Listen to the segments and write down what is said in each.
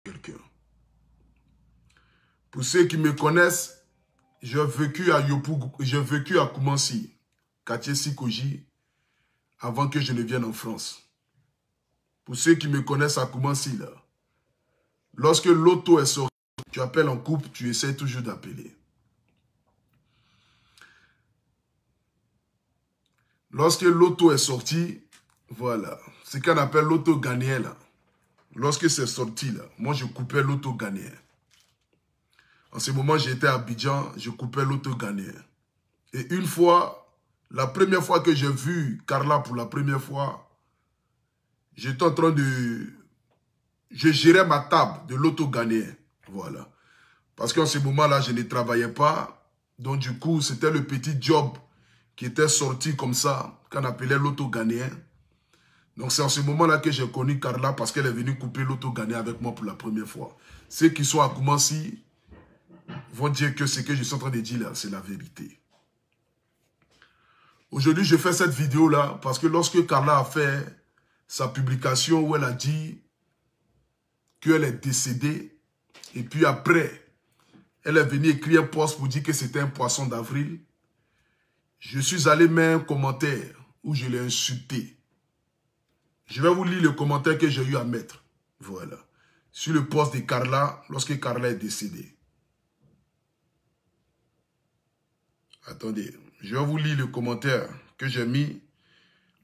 quelqu'un. Pour ceux qui me connaissent, j'ai vécu à Yopougon, j'ai vécu à Koumansi, quartier Sikoji, avant que je ne vienne en France. Pour ceux qui me connaissent à Koumansi, là, lorsque l'auto est sorti, tu appelles en couple, tu essaies toujours d'appeler. Lorsque l'auto est sorti, voilà, c'est ce qu'on appelle l'auto ghanéen, là. Lorsque c'est sorti, là, moi je coupais l'auto ghanéen. En ce moment, j'étais à Abidjan, je coupais l'auto ghanéen. Et une fois, la première fois que j'ai vu Carla pour la première fois, j'étais en train de... Je gérais ma table de l'auto ghanéen. Voilà. Parce qu'en ce moment-là, je ne travaillais pas. Donc du coup, c'était le petit job qui était sorti comme ça, qu'on appelait l'auto ghanéen. Donc c'est en ce moment-là que j'ai connu Carla parce qu'elle est venue couper l'auto ghanéen avec moi pour la première fois. Ceux qui sont à Koumansi vont dire que ce que je suis en train de dire là, c'est la vérité. Aujourd'hui, je fais cette vidéo-là parce que lorsque Carla a fait sa publication où elle a dit qu'elle est décédée, et puis après, elle est venue écrire un post pour dire que c'était un poisson d'avril, je suis allé mettre un commentaire où je l'ai insulté. Je vais vous lire le commentaire que j'ai eu à mettre. Voilà. Sur le post de Carla, lorsque Carla est décédée. Attendez, je vais vous lire le commentaire que j'ai mis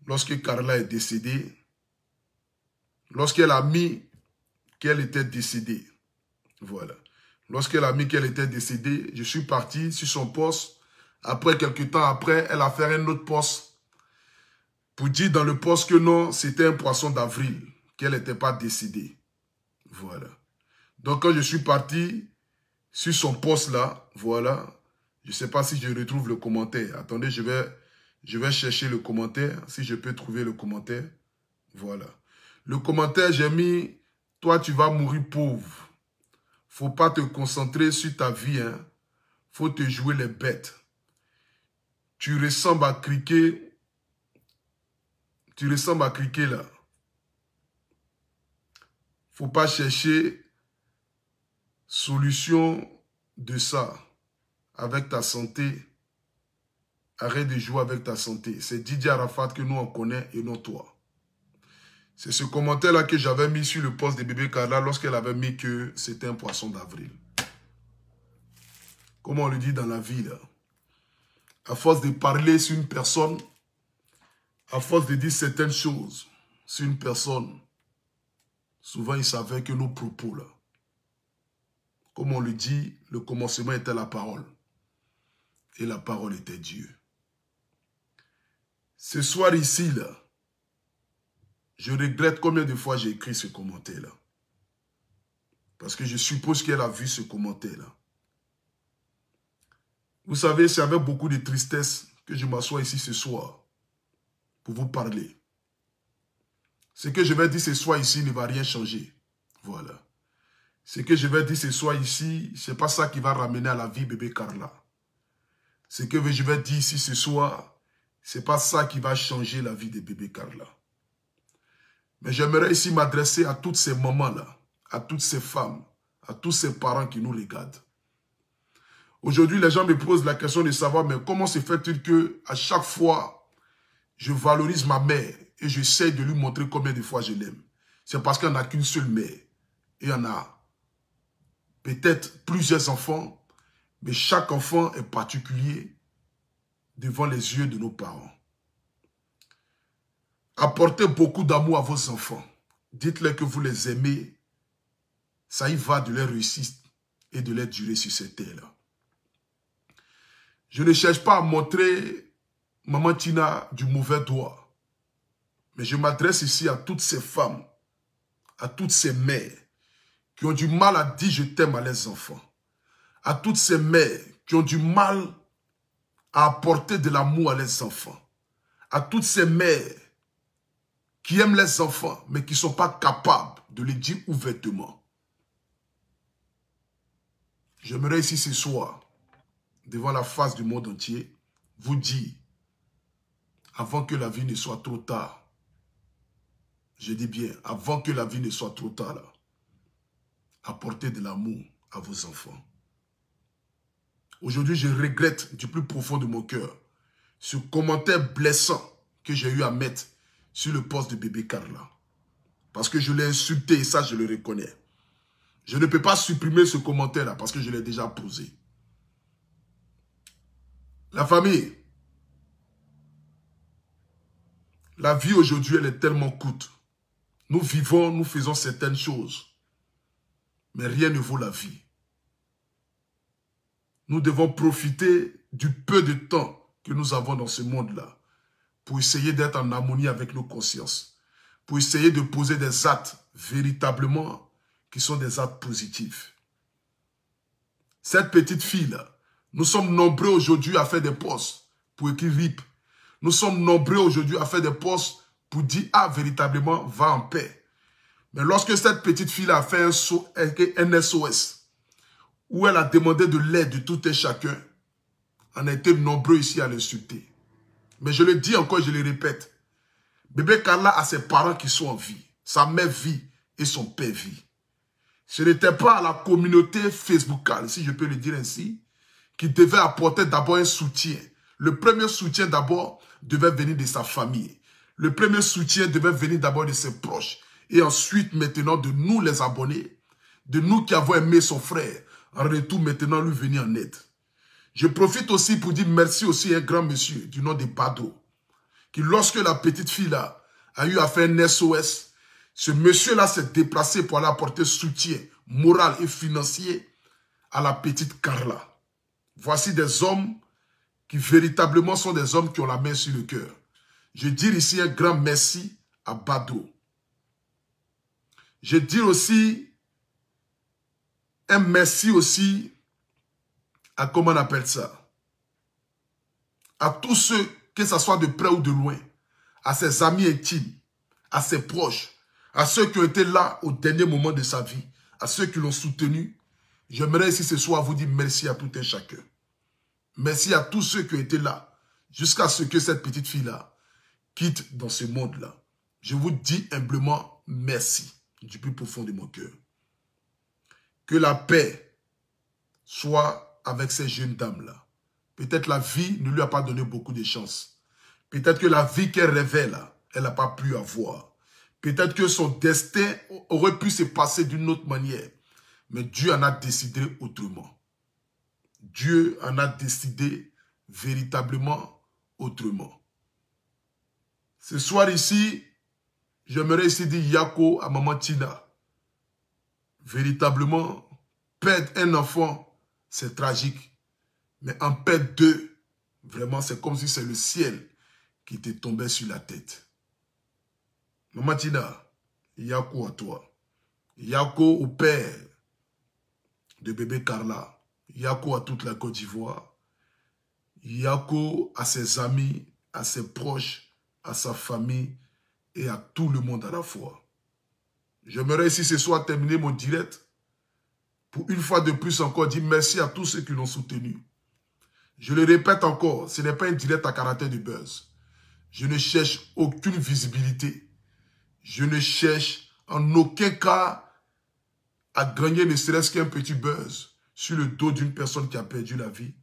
lorsque Carla est décédée. Lorsqu'elle a mis qu'elle était décédée. Voilà. Lorsqu'elle a mis qu'elle était décédée, je suis parti sur son poste. Après, quelques temps après, elle a fait un autre poste pour dire dans le poste que non, c'était un poisson d'avril, qu'elle n'était pas décédée. Voilà. Donc, quand je suis parti sur son poste là, voilà, je ne sais pas si je retrouve le commentaire. Attendez, je vais chercher le commentaire, si je peux trouver le commentaire. Voilà. Le commentaire, j'ai mis, toi, tu vas mourir pauvre. Faut pas te concentrer sur ta vie, hein. Faut te jouer les bêtes. Tu ressembles à Criquet. Tu ressembles à Criquet, là. Faut pas chercher solution de ça. Avec ta santé. Arrête de jouer avec ta santé. C'est Didier Arafat que nous on connaît et non toi. C'est ce commentaire-là que j'avais mis sur le post de bébé Carla lorsqu'elle avait mis que c'était un poisson d'avril. Comme on le dit dans la vie, là. À force de parler sur une personne, à force de dire certaines choses sur une personne, souvent il savait que nos propos, là, comme on le dit, le commencement était la parole. Et la parole était Dieu. Ce soir ici, là, je regrette combien de fois j'ai écrit ce commentaire-là. Parce que je suppose qu'elle a vu ce commentaire-là. Vous savez, c'est avec beaucoup de tristesse que je m'assois ici ce soir pour vous parler. Ce que je vais dire ce soir ici ne va rien changer. Voilà. Ce que je vais dire ce soir ici, ce n'est pas ça qui va ramener à la vie bébé Carla. Ce que je vais dire ici ce soir, ce n'est pas ça qui va changer la vie de bébé Carla. Mais j'aimerais ici m'adresser à toutes ces mamans-là, à toutes ces femmes, à tous ces parents qui nous regardent. Aujourd'hui, les gens me posent la question de savoir, mais comment se fait-il que à chaque fois, je valorise ma mère et j'essaie de lui montrer combien de fois je l'aime. C'est parce qu'il n'y en a qu'une seule mère. Et il y en a peut-être plusieurs enfants, mais chaque enfant est particulier devant les yeux de nos parents. Apportez beaucoup d'amour à vos enfants. Dites-leur que vous les aimez. Ça y va de leur réussite et de leur durer sur cette terre-là. Je ne cherche pas à montrer Maman Tina du mauvais doigt. Mais je m'adresse ici à toutes ces femmes, à toutes ces mères qui ont du mal à dire je t'aime à leurs enfants. À toutes ces mères qui ont du mal à apporter de l'amour à leurs enfants. À toutes ces mères qui aiment les enfants, mais qui ne sont pas capables de le dire ouvertement. J'aimerais ici ce soir, devant la face du monde entier, vous dire, avant que la vie ne soit trop tard, je dis bien, avant que la vie ne soit trop tard, là, apportez de l'amour à vos enfants. Aujourd'hui, je regrette du plus profond de mon cœur ce commentaire blessant que j'ai eu à mettre sur le poste de bébé Carla. Parce que je l'ai insulté et ça, je le reconnais. Je ne peux pas supprimer ce commentaire-là parce que je l'ai déjà posé. La famille, la vie aujourd'hui, elle est tellement courte. Nous vivons, nous faisons certaines choses. Mais rien ne vaut la vie. Nous devons profiter du peu de temps que nous avons dans ce monde-là pour essayer d'être en harmonie avec nos consciences, pour essayer de poser des actes véritablement qui sont des actes positifs. Cette petite fille-là, nous sommes nombreux aujourd'hui à faire des posts pour écrire RIP. Nous sommes nombreux aujourd'hui à faire des posts pour dire « Ah, véritablement, va en paix ». Mais lorsque cette petite fille a fait un SOS, où elle a demandé de l'aide de tout et chacun, on a été nombreux ici à l'insulter. Mais je le dis encore, je le répète, bébé Carla a ses parents qui sont en vie. Sa mère vit et son père vit. Ce n'était pas à la communauté facebookale, si je peux le dire ainsi, qui devait apporter d'abord un soutien. Le premier soutien d'abord devait venir de sa famille. Le premier soutien devait venir d'abord de ses proches. Et ensuite, maintenant, de nous les abonnés, de nous qui avons aimé son frère, en retour, maintenant, lui venir en aide. Je profite aussi pour dire merci aussi à un grand monsieur du nom de Badro, qui lorsque la petite fille-là a eu à faire un SOS, ce monsieur-là s'est déplacé pour aller apporter soutien moral et financier à la petite Carla. Voici des hommes qui véritablement sont des hommes qui ont la main sur le cœur. Je dis ici un grand merci à Badro. Je dis aussi un merci aussi à, comment on appelle ça, à tous ceux, que ce soit de près ou de loin, à ses amis intimes, à ses proches, à ceux qui ont été là au dernier moment de sa vie, à ceux qui l'ont soutenu. J'aimerais ici ce soir vous dire merci à tout un chacun. Merci à tous ceux qui ont été là, jusqu'à ce que cette petite fille-là quitte dans ce monde-là. Je vous dis humblement merci du plus profond de mon cœur. Que la paix soit avec ces jeunes dames-là. Peut-être la vie ne lui a pas donné beaucoup de chance. Peut-être que la vie qu'elle rêvait là, elle n'a pas pu avoir. Peut-être que son destin aurait pu se passer d'une autre manière. Mais Dieu en a décidé autrement. Dieu en a décidé véritablement autrement. Ce soir ici, j'aimerais ici dire Yako à maman Tina. Véritablement, perdre un enfant, c'est tragique. Mais en perdre deux, vraiment, c'est comme si c'est le ciel qui te tombait sur la tête. Maman Tina, Yako à toi. Yako au père de bébé Carla. Yako à toute la Côte d'Ivoire. Yako à ses amis, à ses proches, à sa famille et à tout le monde à la fois. J'aimerais ici ce soir terminer mon direct pour une fois de plus encore dire merci à tous ceux qui l'ont soutenu. Je le répète encore, ce n'est pas un direct à caractère de buzz. Je ne cherche aucune visibilité. Je ne cherche en aucun cas à gagner ne serait-ce qu'un petit buzz sur le dos d'une personne qui a perdu la vie.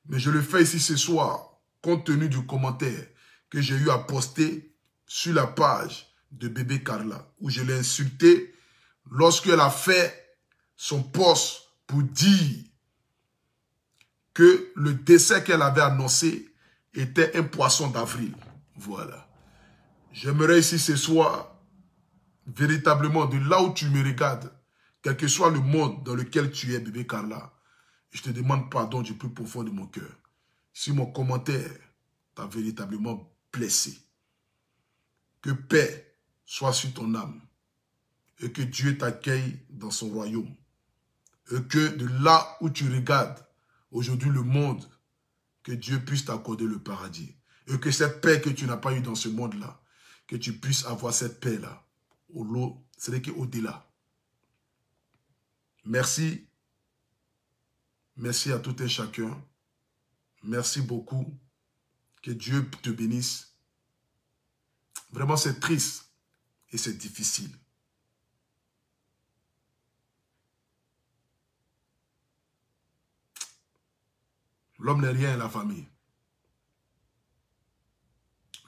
Mais je le fais ici ce soir, compte tenu du commentaire que j'ai eu à poster sur la page de bébé Carla, où je l'ai insulté lorsqu'elle a fait son post pour dire que le décès qu'elle avait annoncé était un poisson d'avril. Voilà. J'aimerais ici ce soir, véritablement, de là où tu me regardes, quel que soit le monde dans lequel tu es, bébé Carla, je te demande pardon du plus profond de mon cœur. Si mon commentaire t'a véritablement blessé, que paix soit sur ton âme et que Dieu t'accueille dans son royaume. Et que de là où tu regardes aujourd'hui le monde, que Dieu puisse t'accorder le paradis. Et que cette paix que tu n'as pas eue dans ce monde-là, que tu puisses avoir cette paix-là, c'est qu'au-delà. Merci. Merci à tout et chacun. Merci beaucoup. Que Dieu te bénisse. Vraiment, c'est triste et c'est difficile. L'homme n'est rien, la famille.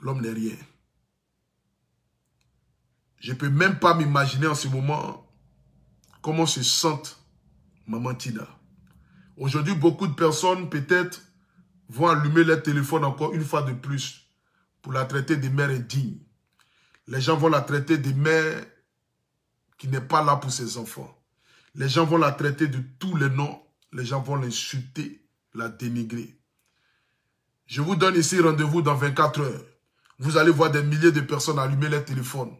L'homme n'est rien. Je ne peux même pas m'imaginer en ce moment comment se sente Maman Tina. Aujourd'hui, beaucoup de personnes, peut-être, vont allumer leur téléphone encore une fois de plus pour la traiter de mère indigne. Les gens vont la traiter de mère qui n'est pas là pour ses enfants. Les gens vont la traiter de tous les noms. Les gens vont l'insulter, la dénigrer. Je vous donne ici rendez-vous dans 24 heures. Vous allez voir des milliers de personnes allumer leur téléphone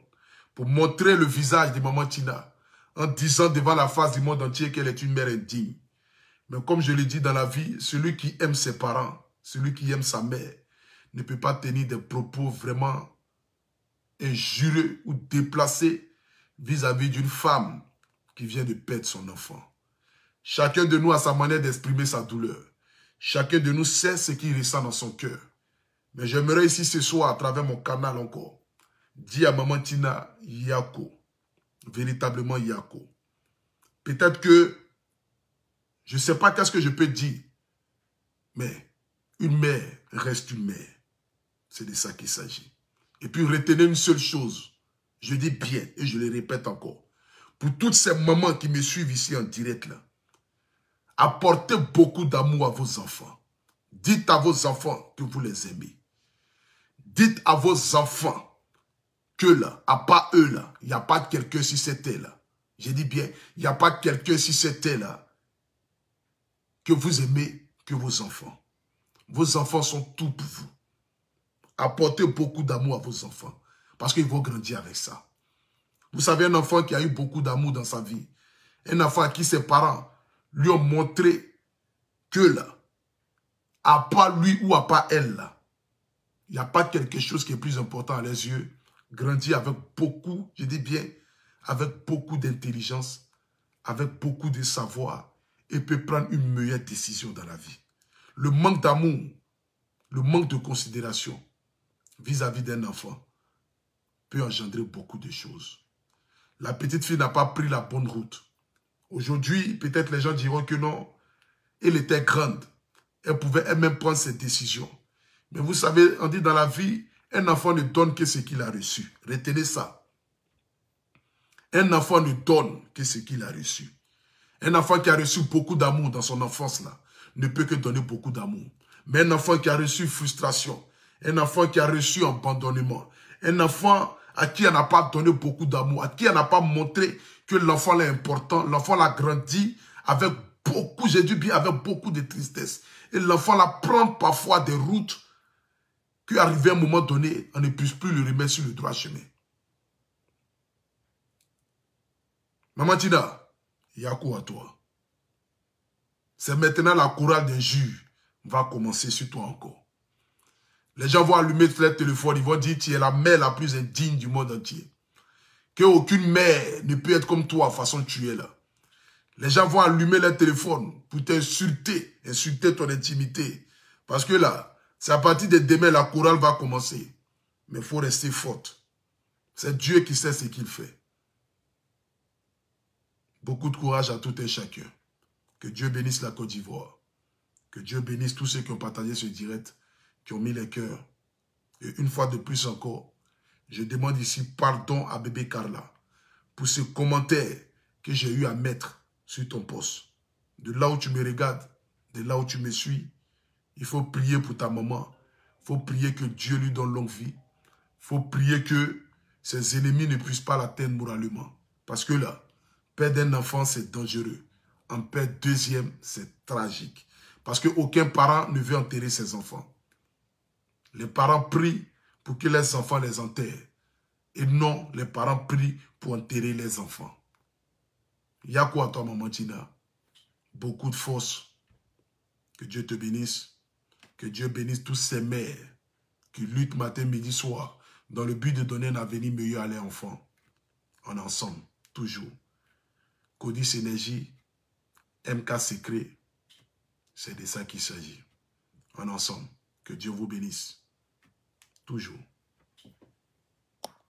pour montrer le visage de Maman Tina en disant devant la face du monde entier qu'elle est une mère indigne. Mais comme je l'ai dit dans la vie, celui qui aime ses parents, celui qui aime sa mère, ne peut pas tenir des propos vraiment injurieux ou déplacés vis-à-vis d'une femme qui vient de perdre son enfant. Chacun de nous a sa manière d'exprimer sa douleur. Chacun de nous sait ce qu'il ressent dans son cœur. Mais j'aimerais ici ce soir, à travers mon canal encore, dire à Maman Tina, Yako, véritablement Yako. Peut-être que je ne sais pas qu'est-ce que je peux dire, mais une mère reste une mère. C'est de ça qu'il s'agit. Et puis retenez une seule chose, je dis bien et je le répète encore. Pour toutes ces mamans qui me suivent ici en direct là, apportez beaucoup d'amour à vos enfants. Dites à vos enfants que vous les aimez. Dites à vos enfants que là, à part eux là, il n'y a pas de quelqu'un si c'était là. Je dis bien, il n'y a pas de quelqu'un si c'était là que vous aimez que vos enfants. Vos enfants sont tout pour vous. Apportez beaucoup d'amour à vos enfants parce qu'ils vont grandir avec ça. Vous savez, un enfant qui a eu beaucoup d'amour dans sa vie, un enfant à qui ses parents lui ont montré que là, à part lui ou à part elle là, il n'y a pas quelque chose qui est plus important à leurs yeux. Grandir avec beaucoup, je dis bien, avec beaucoup d'intelligence, avec beaucoup de savoir et peut prendre une meilleure décision dans la vie. Le manque d'amour, le manque de considération vis-à-vis d'un enfant peut engendrer beaucoup de choses. La petite fille n'a pas pris la bonne route. Aujourd'hui, peut-être les gens diront que non, elle était grande. Elle pouvait elle-même prendre ses décisions. Mais vous savez, on dit dans la vie, un enfant ne donne que ce qu'il a reçu. Retenez ça. Un enfant ne donne que ce qu'il a reçu. Un enfant qui a reçu beaucoup d'amour dans son enfance là, ne peut que donner beaucoup d'amour. Mais un enfant qui a reçu frustration, un enfant qui a reçu abandonnement, un enfant à qui on n'a pas donné beaucoup d'amour, à qui on n'a pas montré que l'enfant est important, l'enfant l'a grandi avec beaucoup, j'ai dit bien, avec beaucoup de tristesse. Et l'enfant la prend parfois des routes qu'arrivé à un moment donné, on ne puisse plus le remettre sur le droit chemin. Maman Tina, Yako à toi. C'est maintenant la chorale des juges va commencer sur toi encore. Les gens vont allumer leur téléphone, ils vont dire tu es la mère la plus indigne du monde entier. Qu'aucune mère ne peut être comme toi, façon que tu es là. Les gens vont allumer leur téléphone pour t'insulter, insulter ton intimité. Parce que là, c'est à partir de demain, la chorale va commencer. Mais il faut rester forte. C'est Dieu qui sait ce qu'il fait. Beaucoup de courage à tout et chacun. Que Dieu bénisse la Côte d'Ivoire. Que Dieu bénisse tous ceux qui ont partagé ce direct, qui ont mis les cœurs. Et une fois de plus encore, je demande ici pardon à bébé Carla pour ce commentaire que j'ai eu à mettre sur ton poste. De là où tu me regardes, de là où tu me suis, il faut prier pour ta maman. Il faut prier que Dieu lui donne longue vie. Il faut prier que ses ennemis ne puissent pas l'atteindre moralement. Parce que là, perdre un enfant, c'est dangereux. En perdre deuxième, c'est tragique. Parce qu'aucun parent ne veut enterrer ses enfants. Les parents prient pour que les enfants les enterrent. Et non, les parents prient pour enterrer les enfants. Il y a quoi à toi, Maman Tina? Beaucoup de force. Que Dieu te bénisse. Que Dieu bénisse tous ces mères qui luttent matin, midi, soir dans le but de donner un avenir meilleur à leurs enfants. En ensemble, toujours. Codis Énergie, MK Secret, c'est de ça qu'il s'agit. En ensemble, que Dieu vous bénisse. Toujours.